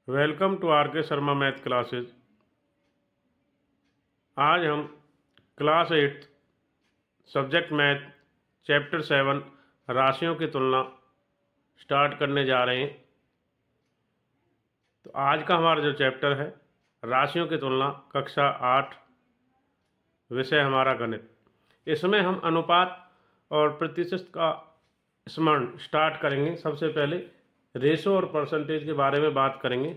Welcome to are के Sharma math classes. आज हम क्लास 8 सब्जेक्ट मैथ चैप्टर 7 राशियों की तुलना स्टार्ट करने जा रहे हैं। तो आज का हमारा जो चैप्टर है राशियों की तुलना, कक्षा 8, विषय हमारा गणित। इसमें हम अनुपात और प्रतिशत का स्मरण स्टार्ट करेंगे। सबसे पहले रेशो और परसेंटेज के बारे में बात करेंगे।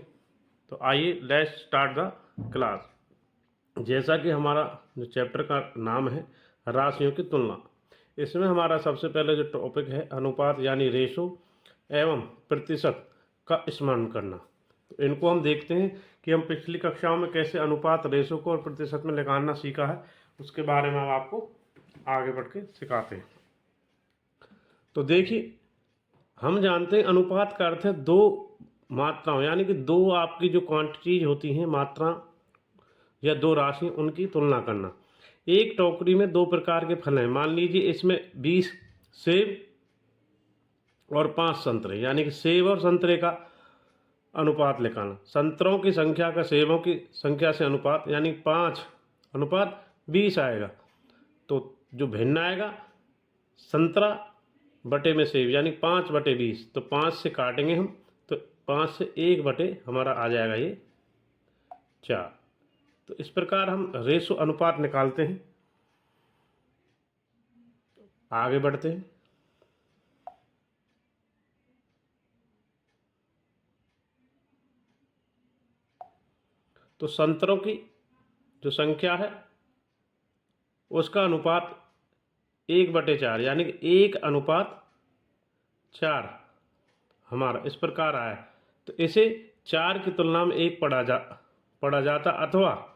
तो आइए लेट्स स्टार्ट द क्लास। जैसा कि हमारा जो चैप्टर का नाम है राशियों की तुलना, इसमें हमारा सबसे पहले जो टॉपिक है अनुपात यानी रेशो एवं प्रतिशत का स्मरण करना। तो इनको हम देखते हैं कि हम पिछली कक्षाओं में कैसे अनुपात रेशो को और प्रतिशत में निकालना सीखा है, उसके बारे में हम आपको आगे बढ़ के सिखाते हैं। तो देखिए, हम जानते हैं अनुपात का अर्थ है दो मात्राओं यानी कि दो आपकी जो क्वांटिटीज होती हैं, मात्रा या दो राशि, उनकी तुलना करना। एक टोकरी में दो प्रकार के फल हैं। मान लीजिए इसमें 20 सेब और 5 संतरे, यानी कि सेब और संतरे का अनुपात निकालना। संतरों की संख्या का सेबों की संख्या से अनुपात, यानी 5:20 आएगा। तो जो भिन्न आएगा संतरा बटे में सेब, यानी 5/20। तो 5 से काटेंगे हम, तो 5 से 1 बटे हमारा आ जाएगा ये 4। तो इस प्रकार हम रेशो अनुपात निकालते हैं। आगे बढ़ते हैं। तो संतरों की जो संख्या है उसका अनुपात 1/4, यानी कि 1:4 हमारा इस प्रकार आया। तो इसे 4 की तुलना में 1 पढ़ा जाता, अथवा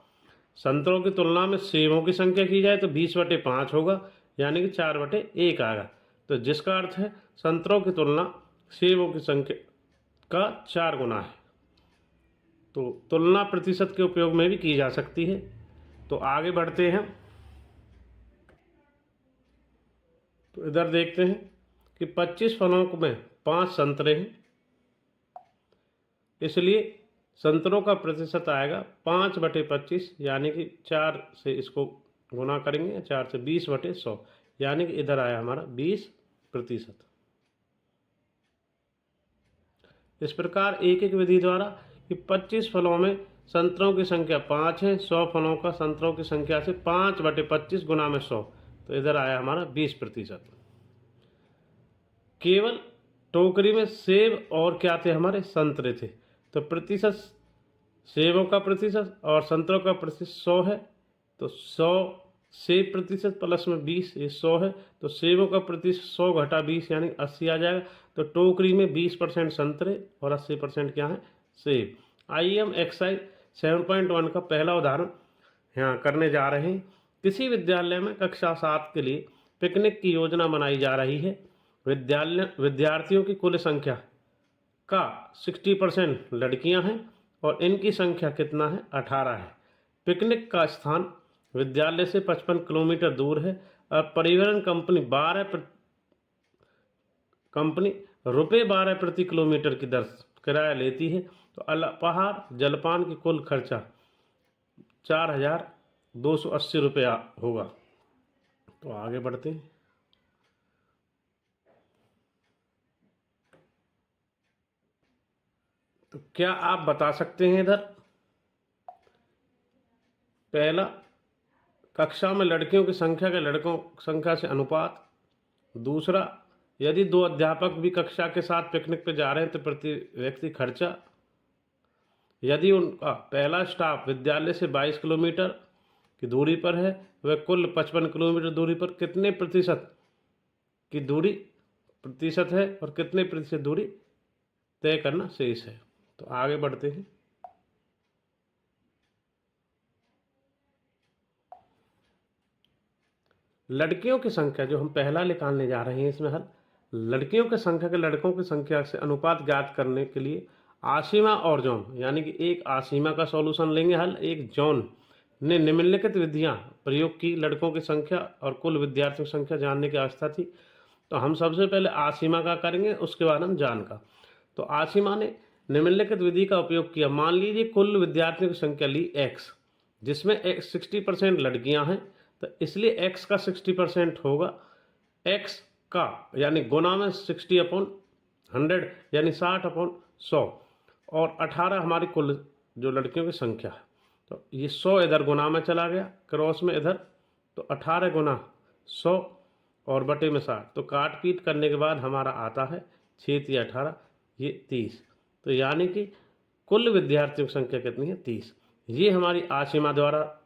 संतरों की तुलना में सेबों की संख्या की जाए तो 20/5 होगा, यानी कि 4/1 आएगा। तो जिसका अर्थ है संतरों की तुलना सेबों की संख्या का 4 गुना है। तो तुलना प्रतिशत के उपयोग में भी की जा सकती है। तो आगे बढ़ते हैं। तो इधर देखते हैं कि 25 फलों में 5 संतरे हैं, इसलिए संतरों का प्रतिशत आएगा 5/25, यानी कि 4 से इसको गुना करेंगे, 4 से 20/100, यानी कि इधर आया हमारा 20%। इस प्रकार एक एक विधि द्वारा कि 25 फलों में संतरों की संख्या 5 है, 100 फलों का संतरों की संख्या से 5/25 गुना में 100, तो इधर आया हमारा 20%। केवल टोकरी में सेब और क्या थे, हमारे संतरे थे। तो प्रतिशत, सेबों का प्रतिशत और संतरों का प्रतिशत 100 है। तो 100 सेब प्रतिशत प्लस में 20, ये 100 है। तो सेबों का प्रतिशत 100 घटा 20, यानी 80 आ जाएगा। तो टोकरी में 20% संतरे और 80% क्या है, सेब। आइए हम एक्सरसाइज 7.1 का पहला उदाहरण यहाँ करने जा रहे हैं। किसी विद्यालय में कक्षा 7 के लिए पिकनिक की योजना बनाई जा रही है। विद्यार्थियों की कुल संख्या का 60% लड़कियां हैं और इनकी संख्या कितना है, 18 है। पिकनिक का स्थान विद्यालय से 55 किलोमीटर दूर है और परिवहन कंपनी रुपये 12 प्रति किलोमीटर की दर किराया लेती है। तो अल्पाहार जलपान की कुल खर्चा 4,280 रुपया होगा। तो आगे बढ़ते हैं। तो क्या आप बता सकते हैं इधर, पहला कक्षा में लड़कियों की संख्या के लड़कों की संख्या से अनुपात। दूसरा, यदि दो अध्यापक भी कक्षा के साथ पिकनिक पर जा रहे हैं तो प्रति व्यक्ति खर्चा। यदि उनका पहला स्टाफ विद्यालय से 22 किलोमीटर की दूरी पर है, वह कुल 55 किलोमीटर दूरी पर कितने प्रतिशत की दूरी प्रतिशत है और कितने प्रतिशत दूरी तय करना शेष है। तो आगे बढ़ते हैं। लड़कियों की संख्या जो हम पहला निकालने जा रहे हैं, इसमें हल लड़कियों की संख्या के लड़कों की संख्या से अनुपात ज्ञात करने के लिए आसीमा और जॉन, यानी कि एक आसीमा का सॉल्यूशन लेंगे हल, एक जॉन ने निम्नलिखित विधियां प्रयोग की लड़कों की संख्या और कुल विद्यार्थियों की संख्या जानने की आवश्यकता थी। तो हम सबसे पहले आसीमा का करेंगे, उसके बाद हम जॉन का। तो आसीमा ने निम्नलिखित विधि का उपयोग किया। मान लीजिए कुल विद्यार्थियों की संख्या ली x, जिसमें 60% लड़कियां हैं, तो इसलिए x का 60% होगा x का, यानी गुना में 60/100 यानी 60/100, और 18 हमारी कुल जो लड़कियों की संख्या है। तो ये 100 इधर गुना में चला गया, क्रॉस में इधर, तो 18 गुना 100 और बटे में 60, तो काट पीट करने के बाद हमारा आता है 6 या 18, ये 30। तो यानी कि कुल विद्यार्थियों की संख्या कितनी है? 30। ये हमारी आशिमा द्वारा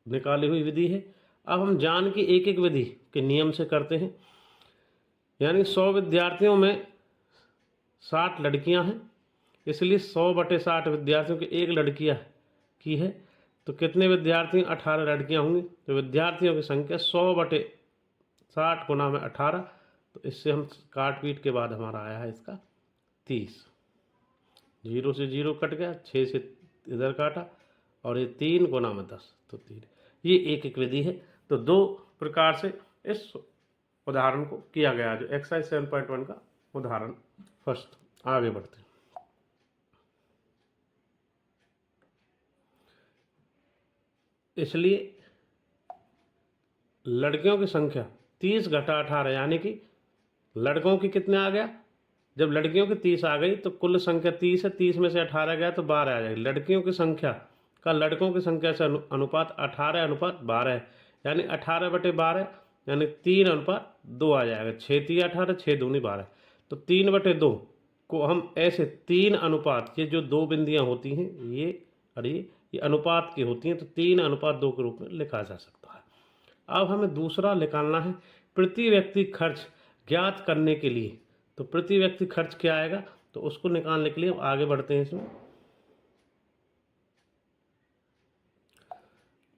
निकाली हुई विधि है। अब हम जान की एक एक विधि के नियम से करते हैं। यानी 100 विद्यार्थियों में 60 लड़कियां हैं, इसलिए 100/60 विद्यार्थियों की एक लड़कियां की है, तो कितने विद्यार्थी? 18 लड़कियां होंगी। तो विद्यार्थियों की संख्या 100/60 गुना में 18, तो इससे हम काट पीट के बाद हमारा आया है इसका 30। 0 से 0 कट गया, 6 से इधर काटा, और ये 3 गुना में 10, तो 3। ये एक एक विधि है। तो 2 प्रकार से इस उदाहरण को किया गया, जो एक्सरसाइज 7.1 का उदाहरण फर्स्ट। आगे बढ़ते हैं। इसलिए लड़कियों की संख्या 30 घटा 18, यानी कि लड़कों की कितने आ गया? जब लड़कियों की 30 आ गई तो कुल संख्या 30 है, 30 में से 18 गया तो 12 आ जाएगी। लड़कियों की संख्या का लड़कों की संख्या से अनुपात 18:12 है, यानी 18/12, यानी 3:2 आ जाएगा। 6 18, 6 दूनी 12, तो 3/2 को हम ऐसे 3 अनुपात, ये जो 2 बिंदियाँ होती हैं ये और ये अनुपात की होती हैं, तो 3:2 के रूप में लिखा जा सकता है। अब हमें दूसरा निकालना है प्रति व्यक्ति खर्च ज्ञात करने के लिए। तो प्रति व्यक्ति खर्च क्या आएगा? तो उसको निकालने के लिए हम आगे बढ़ते हैं। इसमें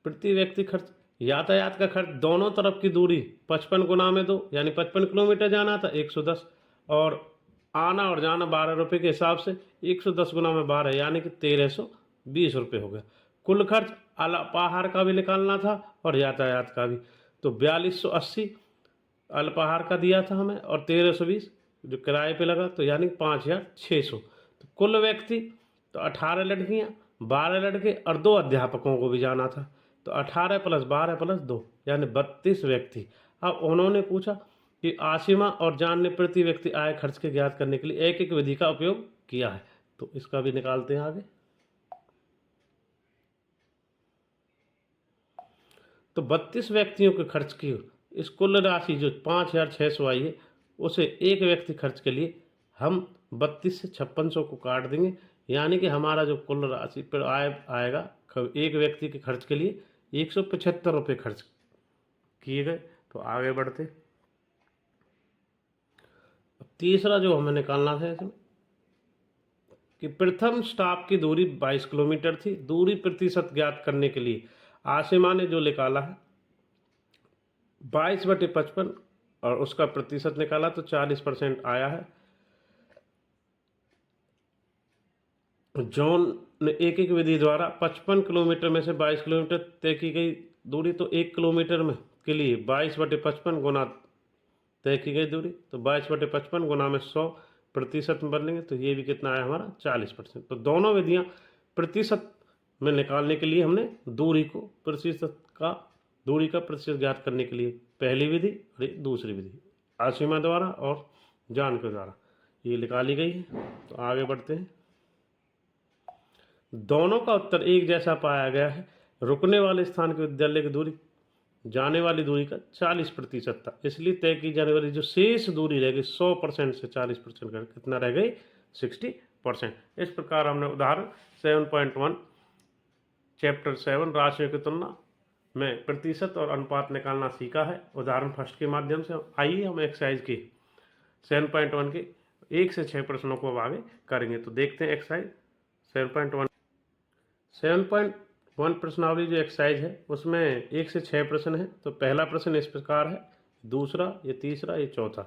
प्रति व्यक्ति खर्च, यातायात का खर्च, दोनों तरफ की दूरी 55 गुना में 2, यानी 55 किलोमीटर जाना था 110, और आना और जाना 12 रुपये के हिसाब से 110 गुना में 12, यानी कि 1320 रुपये हो गया। कुल खर्च अल्पाहार का भी निकालना था और यातायात का भी, तो 4280 अल्पाहार का दिया था हमें, और 1320 जो किराए पे लगा, तो यानी 5600। तो कुल व्यक्ति तो 18 लड़कियाँ, 12 लड़के और 2 अध्यापकों को भी जाना था, तो 18 + 12 + 2 यानी 32 व्यक्ति। अब उन्होंने पूछा कि आसिमा और जान ने प्रति व्यक्ति आय खर्च के ज्ञात करने के लिए एक एक विधि का उपयोग किया है, तो इसका भी निकालते हैं आगे। तो 32 व्यक्तियों के खर्च की इस कुल राशि जो 5600 आई है, उसे एक व्यक्ति खर्च के लिए हम 32 से 5600 को काट देंगे, यानी कि हमारा जो कुल राशि पर आएगा एक व्यक्ति के खर्च के लिए 175 रुपये खर्च किए गए। तो आगे बढ़ते, तीसरा जो हमें निकालना है इसमें कि प्रथम स्टॉप की दूरी 22 किलोमीटर थी। दूरी प्रतिशत ज्ञात करने के लिए आसिमा ने जो निकाला है 22/55 और उसका प्रतिशत निकाला तो 40% आया है। जॉन ने एक एक विधि द्वारा 55 किलोमीटर में से 22 किलोमीटर तय की गई दूरी, तो 1 किलोमीटर में के लिए 22/55 गुना तय की गई दूरी, तो 22/55 गुना में 100% में बदलेंगे, तो ये भी कितना आया हमारा 40%। तो दोनों विधियाँ प्रतिशत में निकालने के लिए हमने दूरी का प्रतिशत ज्ञात करने के लिए पहली विधि और दूसरी विधि आसिमा द्वारा और जान के द्वारा ये निकाली गई है। तो आगे बढ़ते हैं। दोनों का उत्तर एक जैसा पाया गया है। रुकने वाले स्थान के विद्यालय की दूरी जाने वाली दूरी का 40% था, इसलिए तय की जाने वाली जो शेष दूरी रह गई 100% से 40% कर कितना रह गई 60%। इस प्रकार हमने उदाहरण 7.1 चैप्टर 7 राशियों की तुलना में प्रतिशत और अनुपात निकालना सीखा है उदाहरण फर्स्ट के माध्यम से। आइए हम एक्सरसाइज की 7.1 के 1 से 6 प्रश्नों को अब आगे करेंगे। तो देखते हैं एक्सरसाइज 7.1 प्रश्नावली जो एक्सरसाइज है उसमें 1 से 6 प्रश्न है। तो पहला प्रश्न इस प्रकार है, दूसरा, ये तीसरा, ये चौथा।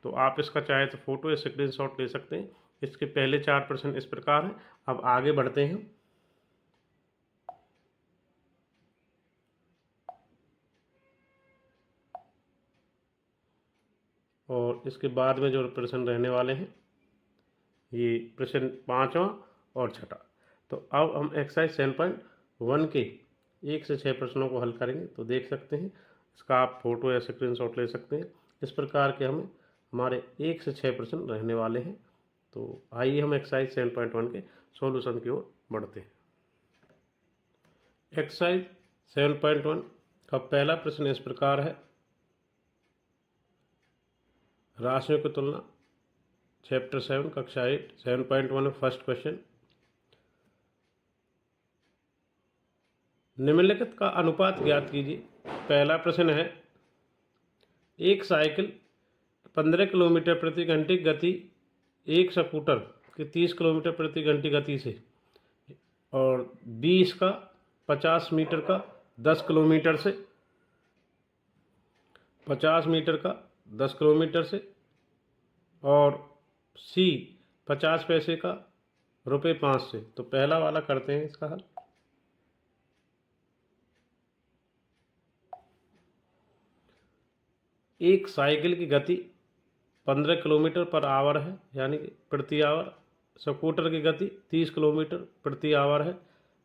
तो आप इसका चाहे तो फोटो या स्क्रीनशॉट ले सकते हैं। इसके पहले 4 प्रश्न इस प्रकार हैं। अब आगे बढ़ते हैं। और इसके बाद में जो प्रश्न रहने वाले हैं ये प्रश्न 5वां और 6ठा। तो अब हम एक्सरसाइज 7.1 के 1 से 6 प्रश्नों को हल करेंगे। तो देख सकते हैं, इसका आप फोटो या स्क्रीनशॉट ले सकते हैं। इस प्रकार के हमारे 1 से 6 प्रश्न रहने वाले हैं। तो आइए हम एक्सरसाइज 7.1 के सॉल्यूशन की ओर बढ़ते हैं। एक्सरसाइज 7.1 का पहला प्रश्न इस प्रकार है, राशियों की तुलना, चैप्टर 7 कक्षा 8 7.1 फर्स्ट क्वेश्चन। निम्नलिखित का अनुपात ज्ञात कीजिए। पहला प्रश्न है, एक साइकिल 15 किलोमीटर प्रति घंटे की गति एक स्कूटर की 30 किलोमीटर प्रति घंटे गति से और 20 का 50 मीटर का 10 किलोमीटर से 50 मीटर का 10 किलोमीटर से और सी 50 पैसे का रुपये 5 से। तो पहला वाला करते हैं इसका हल। एक साइकिल की गति 15 किलोमीटर पर आवर है, यानी कि प्रति आवर। स्कूटर की गति 30 किलोमीटर प्रति आवर है।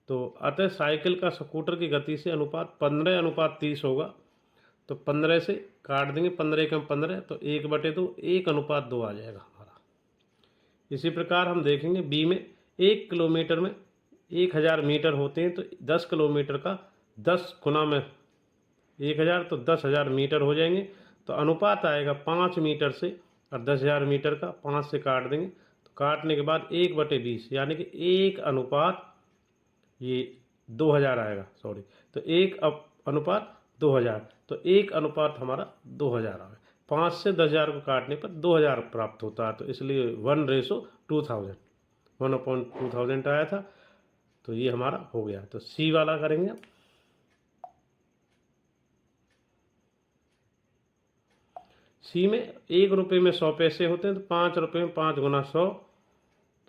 तो अतः साइकिल का स्कूटर की गति से अनुपात 15:30 होगा। तो 15 से काट देंगे, 15 कम 15, तो 1/2 1:2 आ जाएगा हमारा। इसी प्रकार हम देखेंगे बी में, 1 किलोमीटर में 1000 मीटर होते हैं। तो 10 किलोमीटर का 10 गुना में 1000, तो 10,000 मीटर हो जाएंगे। तो अनुपात आएगा 5 मीटर से, और 10,000 मीटर का 5 से काट देंगे। तो काटने के बाद 1/20, यानी कि 1 अनुपात ये 2000 आएगा, सॉरी। तो 1 अनुपात 2000, तो 1 अनुपात हमारा 2000 आएगा। 5 से 10,000 को काटने पर 2000 प्राप्त होता है। तो इसलिए 1:2000 1/2000 आया था। तो ये हमारा हो गया। तो सी वाला करेंगे। सी में 1 रुपये में 100 पैसे होते हैं। तो 5 रुपये में 5 गुना 100,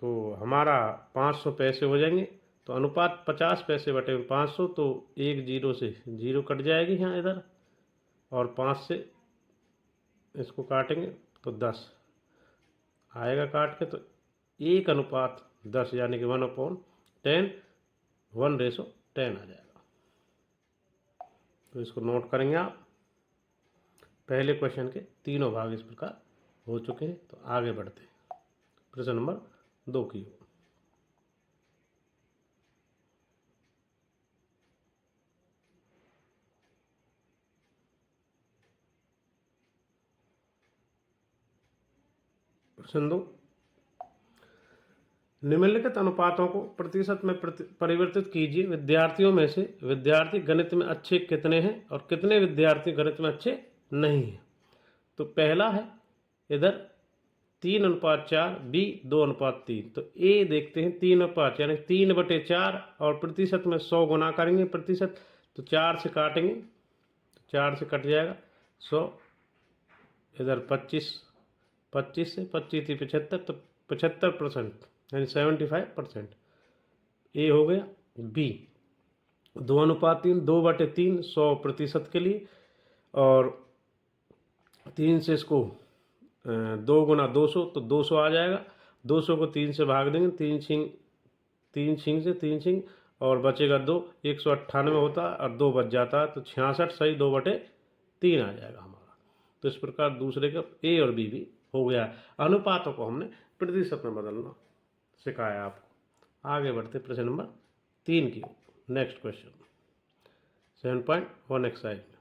तो हमारा 500 पैसे हो जाएंगे। तो अनुपात 50 पैसे बटे 500, तो 1 0 से 0 कट जाएगी यहाँ इधर, और 5 से इसको काटेंगे तो 10 आएगा काट के। तो 1:10, यानी कि 1/10 1:10 आ जाएगा। तो इसको नोट करेंगे आप। पहले क्वेश्चन के तीनों भाग इस प्रकार हो चुके हैं। तो आगे बढ़ते हैं प्रश्न नंबर 2 की ओर। प्रश्न 2, निम्नलिखित अनुपातों को प्रतिशत में परिवर्तित कीजिए। विद्यार्थियों में से विद्यार्थी गणित में अच्छे कितने हैं और कितने विद्यार्थी गणित में अच्छे नहीं हैं। तो पहला है इधर 3:4, बी 2:3। तो ए देखते हैं 3:5, यानी 3/4, और प्रतिशत में 100 गुना करेंगे प्रतिशत। तो 4 से काटेंगे, तो 4 से कट जाएगा 100। इधर 25 से 25 थी 75, तो 75%, यानी 75%। ए हो गया। बी 2:3, 2/3 100% के लिए, और 3 से इसको 2 गुना 200, तो 200 आ जाएगा। 200 को 3 से भाग देंगे, 3 छिंग से 3 छिंग, और बचेगा 2, 198 होता है, और 2 बच जाता है। तो 66 सही 2/3 आ जाएगा हमारा। तो इस प्रकार दूसरे का ए और बी भी हो गया। अनुपातों को हमने प्रतिशत में बदलना सिखाया आपको। आगे बढ़ते प्रश्न नंबर 3 की। नेक्स्ट क्वेश्चन 7.1 एक्सरसाइज में।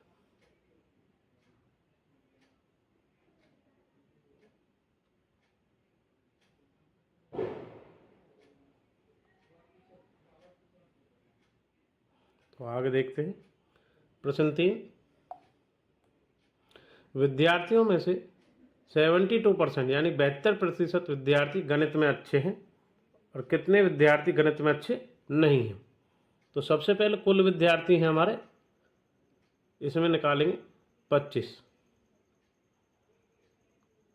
तो आगे देखते हैं प्रश्न 3, विद्यार्थियों में से 72%, यानी 72% विद्यार्थी गणित में अच्छे हैं और कितने विद्यार्थी गणित में अच्छे नहीं हैं। तो सबसे पहले कुल विद्यार्थी हैं हमारे, इसमें निकालेंगे 25।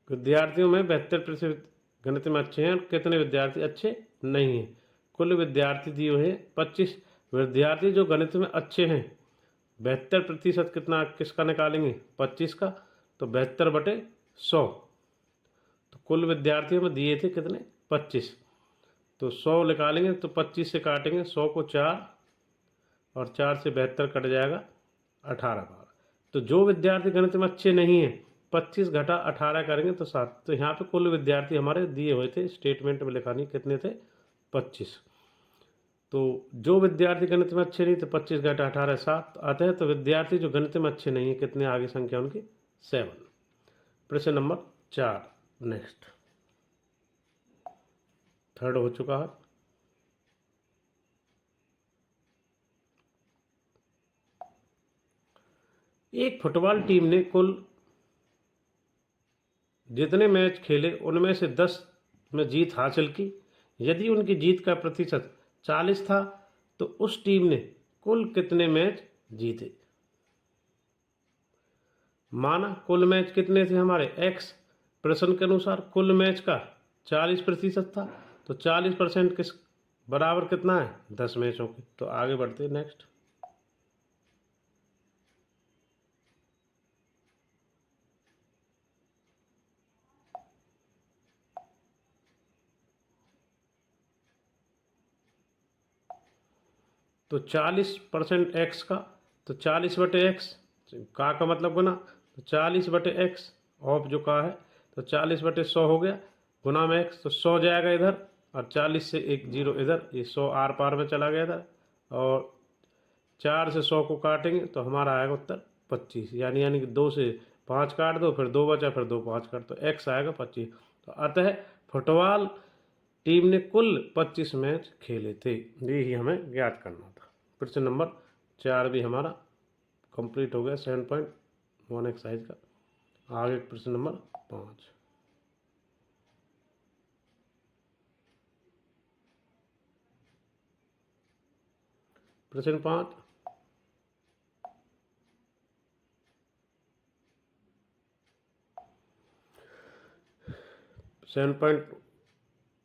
विद्यार्थियों में 72% गणित में अच्छे हैं और कितने विद्यार्थी अच्छे नहीं हैं। कुल विद्यार्थी दिए हैं 25। विद्यार्थी जो गणित में अच्छे हैं 72% कितना, किसका निकालेंगे 25 का, तो 72/100। तो कुल विद्यार्थियों में दिए थे कितने 25, तो 100 निकालेंगे तो 25 से काटेंगे, 100 को 4 और 4 से 72 कट जाएगा, 18 बार। तो जो विद्यार्थी गणित में अच्छे नहीं हैं, 25 घटा 18 करेंगे तो 7। तो यहाँ पे कुल विद्यार्थी हमारे दिए हुए थे, स्टेटमेंट में लिखा नहीं कितने थे, 25। तो जो विद्यार्थी गणित में अच्छे नहीं थे, 25 घटा 18 7 आते हैं। तो विद्यार्थी जो गणित में अच्छे नहीं है, कितने आगे संख्या उनकी, 7। प्रश्न नंबर 4 नेक्स्ट, थर्ड हो चुका है। एक फुटबॉल टीम ने कुल जितने मैच खेले उनमें से 10 में जीत हासिल की। यदि उनकी जीत का प्रतिशत 40 था तो उस टीम ने कुल कितने मैच जीते। माना कुल मैच कितने थे हमारे, x। प्रश्न के अनुसार कुल मैच का 40% था, तो 40% किस बराबर कितना है, 10 मैचों के। तो आगे बढ़ते नेक्स्ट। तो 40% x का, तो 40/x का मतलब गुना, तो 40/x ऑफ जो का है, तो 40/100 हो गया, गुना में x, तो 100 जाएगा इधर और 40 से एक 0 इधर, ये 100 आर पार में चला गया इधर, और 4 से 100 को काटेंगे तो हमारा आएगा उत्तर 25। यानी कि 2 से 5 काट दो, फिर 2 बचा, फिर 2 5 काट, तो x आएगा 25। तो अतः फुटबॉल टीम ने कुल 25 मैच खेले थे, ये ही हमें ज्ञात करना था। प्रश्न नंबर 4 भी हमारा कंप्लीट हो गया 7.1 एक्सरसाइज का। आगे प्रश्न नंबर 5। प्रश्न 5, सेवन पॉइंट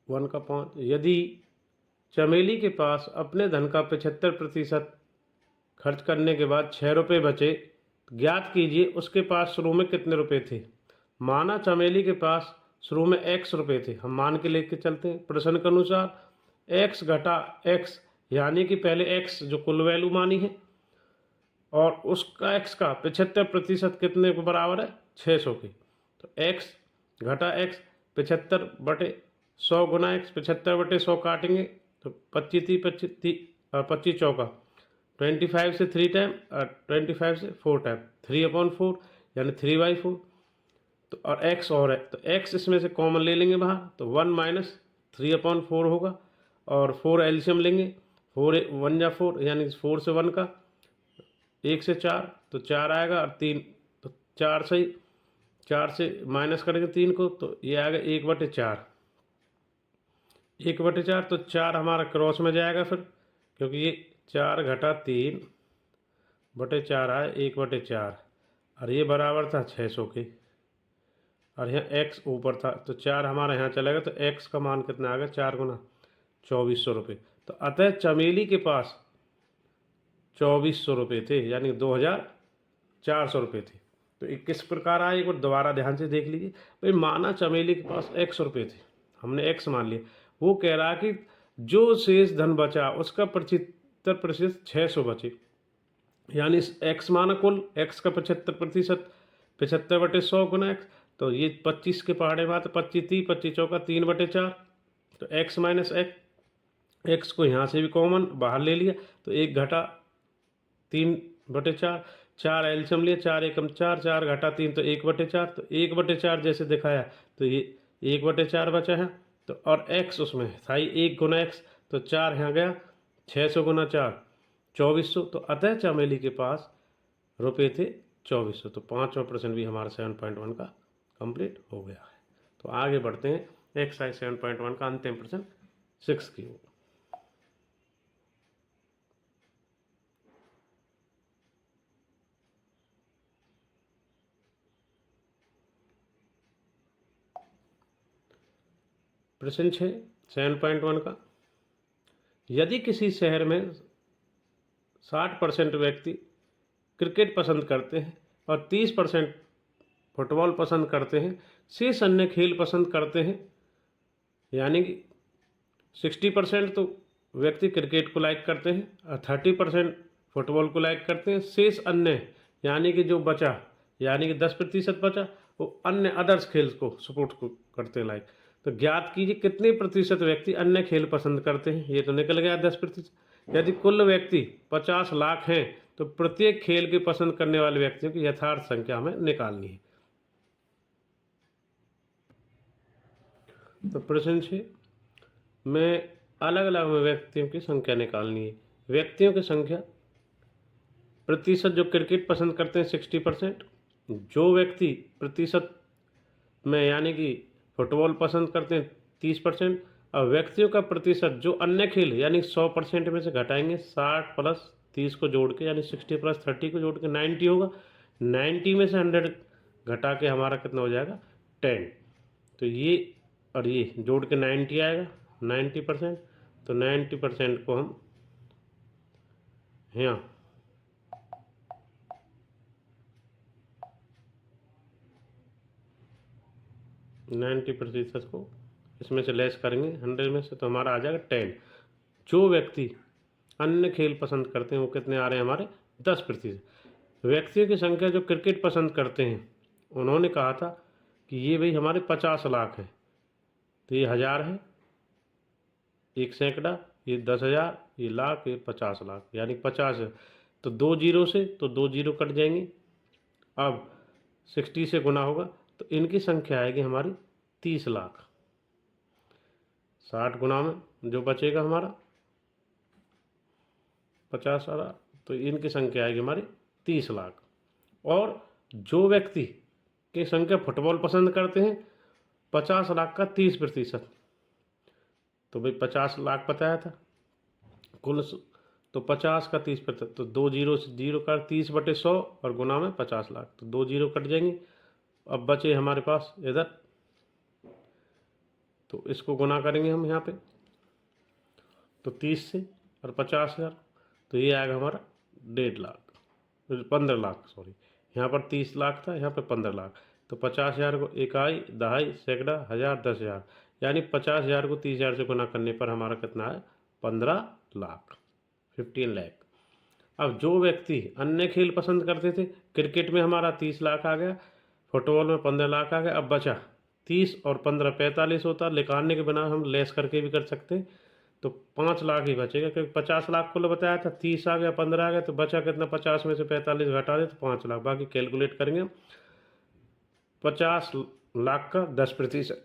1 का 5। यदि चमेली के पास अपने धन का 75% खर्च करने के बाद 6 रुपये बचे, ज्ञात कीजिए उसके पास शुरू में कितने रुपए थे। माना चमेली के पास शुरू में x रुपये थे, हम मान के लेके चलते हैं। प्रश्न के अनुसार x घटा x, यानी कि पहले x जो कुल वैल्यू मानी है और उसका x का 75% कितने के बराबर है, 600 के। तो x घटा x 75/100 गुना x, 75/100 काटेंगे तो 25 25 चौका 25 से 3 टाइम और 25 से 4 टाइम, 3/4 यानी 3/4। तो और x और है, तो x इसमें से कॉमन ले लेंगे बाहर, तो 1 - 3/4 होगा, और 4 एल्शियम लेंगे, 4 1 जा 4, यानी 4 से 1 का 1 से 4, तो 4 आएगा, और 3, तो 4 से माइनस करेंगे 3 को, तो ये आएगा 1/4। 1/4, तो 4 हमारा क्रॉस में जाएगा फिर, क्योंकि ये 4 घटा 3/4 आए 1/4, और ये बराबर था 600 के, और यहाँ x ऊपर था, तो 4 हमारा यहाँ चलेगा, तो x का मान कितना आ गया, 4 गुना 2400 रुपये। तो अतः चमेली के पास 2400 रुपये थे, यानी 2400 रुपये थे। तो ये किस प्रकार आए, एक बार दोबारा ध्यान से देख लीजिए। भाई माना चमेली के पास x रुपये थे, हमने x मान लिया, वो कह रहा कि जो शेष धन बचा उसका 75% 600 बचे, यानी x माना कुल, x का 75%, 75/100 गुना x, तो ये 25 के पहाड़े बात, 25 30, 25 चौका 3/4, तो x माइनस x को यहाँ से भी कॉमन बाहर ले लिया, तो 1 घटा 3/4, 4 एल्शियम लिया, 4 एकम 4, 4 घटा 3, तो 1/4, तो 1/4 जैसे दिखाया, तो ये 1/4 बचा है। तो और x उसमें था ही 1 गुना x, तो 4 यहाँ गया, 600 गुना 4 2400। तो अतः चमेली के पास रुपये थे 2400। तो 5वां प्रश्न भी हमारा 7.1 का कंप्लीट हो गया है। तो आगे बढ़ते हैं एक्सरसाइज 7.1 का अंतिम प्रश्न 6 की ओर। प्रश्न 6 7.1 का, यदि किसी शहर में 60% व्यक्ति क्रिकेट पसंद करते हैं और 30% फुटबॉल पसंद करते हैं, शेष अन्य खेल पसंद करते हैं, यानी कि 60% तो व्यक्ति क्रिकेट को लाइक करते हैं और 30% फुटबॉल को लाइक करते हैं। शेष अन्य यानी कि जो बचा, यानी कि 10% बचा, वो अन्य अदर्स खेल को सपोर्ट को करते हैं लाइक। तो ज्ञात कीजिए कितने प्रतिशत व्यक्ति अन्य खेल पसंद करते हैं। ये तो निकल गया 10%। यदि कुल व्यक्ति 50 लाख हैं तो प्रत्येक खेल के पसंद करने वाले व्यक्तियों की यथार्थ संख्या हमें निकालनी है। तो प्रश्न 6 में अलग अलग व्यक्तियों की संख्या निकालनी है। व्यक्तियों की संख्या प्रतिशत जो क्रिकेट पसंद करते हैं 60%, जो व्यक्ति प्रतिशत में यानी कि फुटबॉल पसंद करते हैं 30%, और व्यक्तियों का प्रतिशत जो अन्य खेल यानी 100% में से घटाएंगे 60 प्लस 30 को जोड़ के, यानी 60 प्लस 30 को जोड़ के 90 होगा। 90 में से 100 घटा के हमारा कितना हो जाएगा 10। तो ये और ये जोड़ के 90 आएगा 90%। तो 90% को हम यहाँ 90% को इसमें से लेस करेंगे 100 में से, तो हमारा आ जाएगा 10। जो व्यक्ति अन्य खेल पसंद करते हैं वो कितने आ रहे हैं हमारे 10%। व्यक्तियों की संख्या जो क्रिकेट पसंद करते हैं उन्होंने कहा था कि ये भाई हमारे 50 लाख हैं। तो ये 1000 है, एक सैकड़ा, ये 10,000, ये लाख, ये 50 लाख, यानी 50 है। तो 2 जीरो से तो 2 जीरो कट जाएंगे। अब 60 से गुना होगा तो इनकी संख्या आएगी हमारी 30 लाख। 60 गुना में जो बचेगा हमारा 50 आ रहा, तो इनकी संख्या आएगी हमारी 30 लाख। और जो व्यक्ति की संख्या फुटबॉल पसंद करते हैं 50 लाख का 30%, तो भाई 50 लाख बताया था कुल, तो 50 का 30%, तो 2 जीरो से जीरो का 30/100 और गुना में 50 लाख, तो 2 जीरो कट जाएंगे। अब बचे हमारे पास इधर, तो इसको गुना करेंगे हम यहाँ पे, तो 30 से और 50,000, तो ये आएगा हमारा 1.5 लाख, 15 लाख सॉरी। यहाँ पर 30 लाख था, यहाँ पे 15 लाख। तो 50,000 को इकाई, दहाई, सैकड़ा, 1000, 10,000, यानी 50,000 को 30,000 से गुना करने पर हमारा कितना है 15 लाख, 15 लाख। अब जो व्यक्ति अन्य खेल पसंद करते थे, क्रिकेट में हमारा 30 लाख आ गया, फुटबॉल में 15 लाख आ गया। अब बचा 30 और 15 45 होता, निकालने के बिना हम लेस करके भी कर सकते हैं। तो 5 लाख ही बचेगा, क्योंकि 50 लाख को बताया था, 30 आ गया, 15 आ गया, तो बचा कितना 50 में से 45 घटा दे तो 5 लाख। बाकी कैलकुलेट करेंगे। 50 लाख का 10%,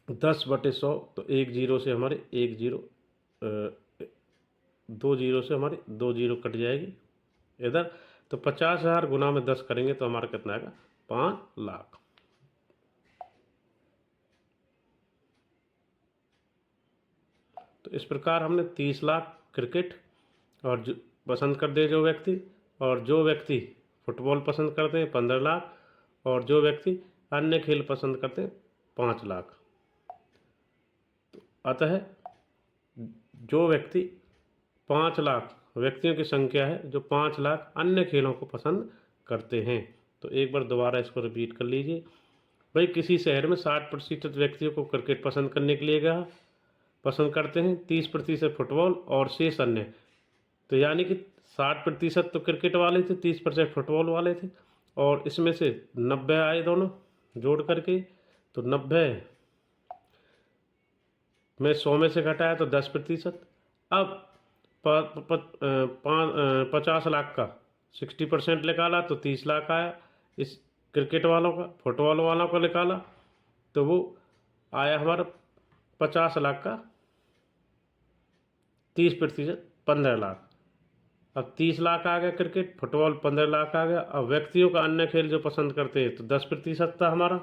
10/100, तो 1 जीरो से हमारे 1 जीरो, 2 जीरो से हमारी 2 जीरो कट जाएगी इधर। तो 50,000 गुना में 10 करेंगे तो हमारा कितना आएगा 5 लाख। तो इस प्रकार हमने 30 लाख क्रिकेट और जो पसंद कर दे जो व्यक्ति, और जो व्यक्ति फुटबॉल पसंद करते हैं 15 लाख, और जो व्यक्ति अन्य खेल पसंद करते हैं 5 लाख। तो अतः जो व्यक्ति 5 लाख व्यक्तियों की संख्या है जो 5 लाख अन्य खेलों को पसंद करते हैं। तो एक बार दोबारा इसको रिपीट कर लीजिए। भाई किसी शहर में 60% व्यक्तियों को क्रिकेट पसंद करने के लिए गया पसंद करते हैं, 30% फुटबॉल और शेष अन्य। तो यानी कि 60% तो क्रिकेट वाले थे, 30% फुटबॉल वाले थे, और इसमें से 90 आए दोनों जोड़ करके। तो 90 में 100 में से घटाया तो 10%। अब 50 लाख का 60% निकाला तो 30 लाख आया। इस क्रिकेट वालों का, फुटबॉल वालों का निकाला तो वो आया हमारा 50 लाख का 30%, 15 लाख। अब 30 लाख आ गया क्रिकेट, फुटबॉल 15 लाख आ गया। अब व्यक्तियों का अन्य खेल जो पसंद करते हैं तो 10% था हमारा।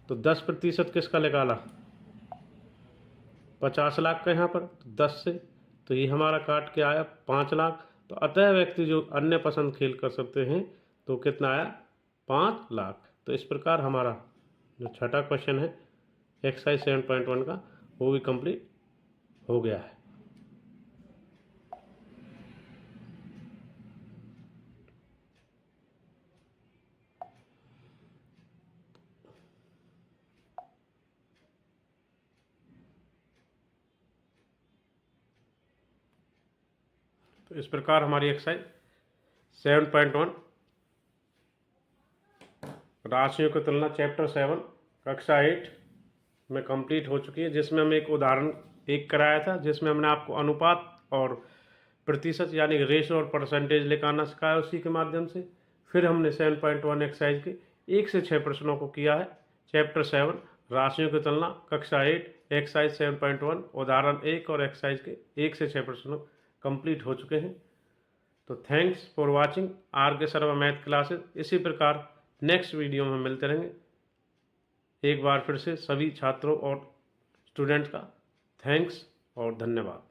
तो 10% किसका निकाला 50 लाख का यहाँ पर, तो 10 से, तो ये हमारा काट के आया 5 लाख। तो अतः व्यक्ति जो अन्य पसंद खेल कर सकते हैं तो कितना आया 5 लाख। तो इस प्रकार हमारा जो छठा क्वेश्चन है एक्सरसाइज 7.1 का वो भी कंप्लीट हो गया है। तो इस प्रकार हमारी एक्सरसाइज 7.1 राशियों की तुलना चैप्टर 7 कक्षा 8 में कंप्लीट हो चुकी है, जिसमें हम एक उदाहरण कराया था, जिसमें हमने आपको अनुपात और प्रतिशत यानी रेशो और परसेंटेज लेकर आना सिखाया उसी के माध्यम से। फिर हमने 7.1 एक्सरसाइज के 1 से 6 प्रश्नों को किया है। चैप्टर 7 राशियों की तुलना कक्षा 8 एक्सरसाइज 7.1 उदाहरण 1 और एक्सरसाइज के 1 से 6 प्रश्नों कंप्लीट हो चुके हैं। तो thanks for watching R K. Sharma math classes. इसी प्रकार नेक्स्ट वीडियो में मिलते रहेंगे। एक बार फिर से सभी छात्रों और स्टूडेंट्स का थैंक्स और धन्यवाद।